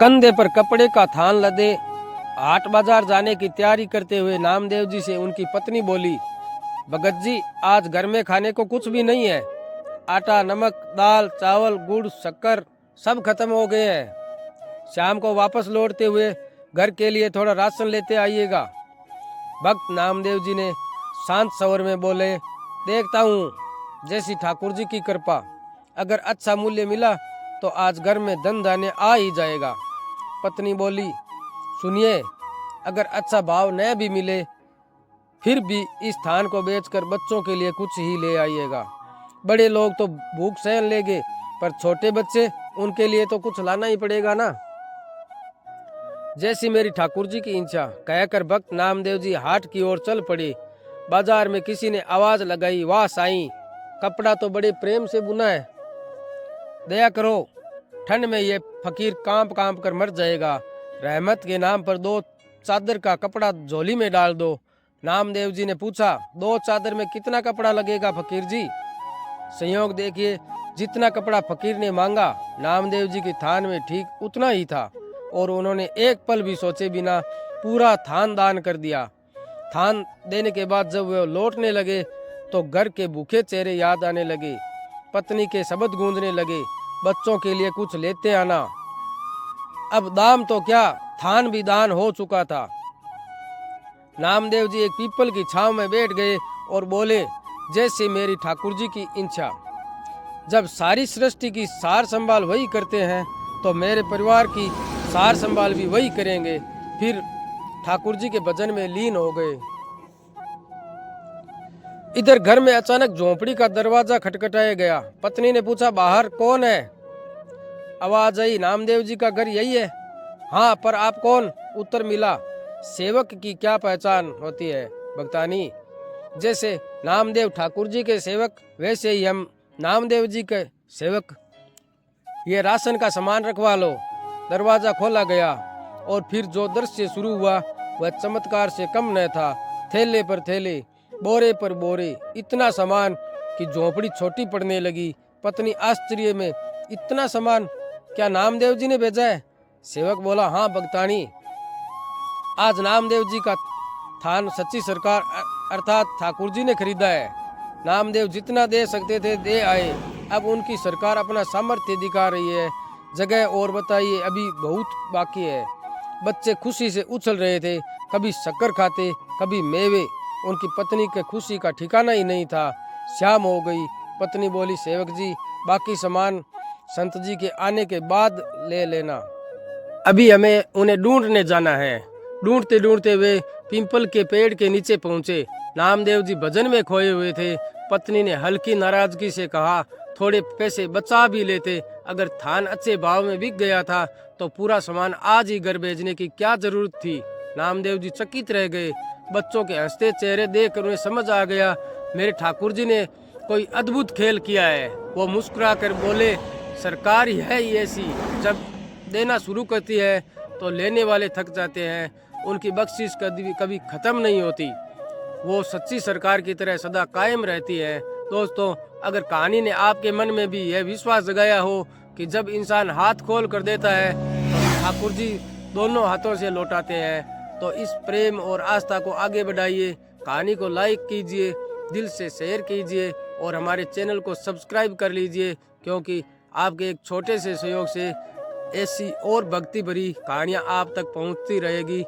कंधे पर कपड़े का थान लदे हाट बाजार जाने की तैयारी करते हुए नामदेव जी से उनकी पत्नी बोली, भगत जी आज घर में खाने को कुछ भी नहीं है। आटा, नमक, दाल, चावल, गुड़, शक्कर सब खत्म हो गए हैं। शाम को वापस लौटते हुए घर के लिए थोड़ा राशन लेते आइएगा। भक्त नामदेव जी ने शांत स्वर में बोले, देखता हूँ जैसी ठाकुर जी की कृपा, अगर अच्छा मूल्य मिला तो आज घर में धन धान्य आ ही जाएगा। पत्नी बोली, सुनिए, अगर अच्छा भाव न भी मिले फिर भी इस स्थान को बेचकर बच्चों के लिए कुछ ही ले आइएगा। बड़े लोग तो भूख सहन लेंगे, पर छोटे बच्चे, उनके लिए तो कुछ लाना ही पड़ेगा ना। जैसी मेरी ठाकुर जी की इच्छा, कहकर भक्त नामदेव जी हाट की ओर चल पड़े। बाजार में किसी ने आवाज लगाई, वाह साईं, कपड़ा तो बड़े प्रेम से बुना है, दया करो, ठंड में ये फकीर कांप कांप कर मर जाएगा। रहमत के नाम पर 2 चादर का कपड़ा झोली में डाल दो। नामदेव जी ने पूछा, 2 चादर में कितना कपड़ा लगेगा फकीर जी? संयोग देखिए, जितना कपड़ा फकीर ने मांगा नामदेव जी की थान में ठीक उतना ही था, और उन्होंने एक पल भी सोचे बिना पूरा थान दान कर दिया। थान देने के बाद जब वे लौटने लगे तो घर के भूखे चेहरे याद आने लगे। पत्नी के शब्द गूंजने लगे, बच्चों के लिए कुछ लेते आना। अब दाम तो क्या, थान भी दान हो चुका था। नामदेव जी एक पीपल की छांव में बैठ गए और बोले, जैसे मेरी ठाकुर जी की इच्छा। जब सारी सृष्टि की सार संभाल वही करते हैं तो मेरे परिवार की सार संभाल भी वही करेंगे। फिर ठाकुर जी के भजन में लीन हो गए। इधर घर में अचानक झोंपड़ी का दरवाजा खटखटाया गया। पत्नी ने पूछा, बाहर कौन है? आवाज आई, नामदेव जी का घर यही है। हाँ, पर आप कौन? उत्तर मिला, सेवक की क्या पहचान होती है भक्तानी? जैसे नामदेव ठाकुर जी के सेवक, वैसे ही हम नामदेव जी के सेवक। ये राशन का सामान रखवा लो। दरवाजा खोला गया और फिर जो दृश्य शुरू हुआ वह चमत्कार से कम न था। थैले पर थैले, बोरे पर बोरे, इतना सामान कि झोंपड़ी छोटी पड़ने लगी। पत्नी आश्चर्य में, इतना सामान क्या नामदेव जी ने भेजा है? सेवक बोला, हाँ भक्तानी, आज नामदेव जी का थान सच्ची सरकार अर्थात ठाकुर जी ने खरीदा है। नामदेव जितना दे सकते थे दे आए, अब उनकी सरकार अपना सामर्थ्य दिखा रही है। जगह और बताइए, अभी बहुत बाकी है। बच्चे खुशी से उछल रहे थे, कभी शक्कर खाते कभी मेवे। उनकी पत्नी के खुशी का ठिकाना ही नहीं था। शाम हो गई। पत्नी बोली, सेवक जी, बाकी सामान संत जी के आने के बाद ले लेना, अभी हमें उन्हें ढूंढने जाना है। ढूंढते ढूंढते वे पीपल के पेड़ के नीचे पहुंचे। नामदेव जी भजन में खोए हुए थे। पत्नी ने हल्की नाराजगी से कहा, थोड़े पैसे बचा भी लेते, अगर थान अच्छे भाव में बिक गया था तो पूरा सामान आज ही घर भेजने की क्या जरूरत थी? नामदेव जी चकित रह गए। बच्चों के हंसते चेहरे देखकर उन्हें समझ आ गया, मेरे ठाकुर जी ने कोई अद्भुत खेल किया है। वो मुस्कुरा कर बोले, सरकार ही है ऐसी, जब देना शुरू करती है तो लेने वाले थक जाते हैं। उनकी बख्शिश कभी खत्म नहीं होती। वो सच्ची सरकार की तरह सदा कायम रहती है। दोस्तों, अगर कहानी ने आपके मन में भी यह विश्वास जगाया हो कि जब इंसान हाथ खोल कर देता है तो ठाकुर जी दोनों हाथों से लौटाते हैं, तो इस प्रेम और आस्था को आगे बढ़ाइए। कहानी को लाइक कीजिए, दिल से शेयर कीजिए और हमारे चैनल को सब्सक्राइब कर लीजिए, क्योंकि आपके एक छोटे से सहयोग से ऐसी और भक्ति भरी कहानियाँ आप तक पहुँचती रहेगी।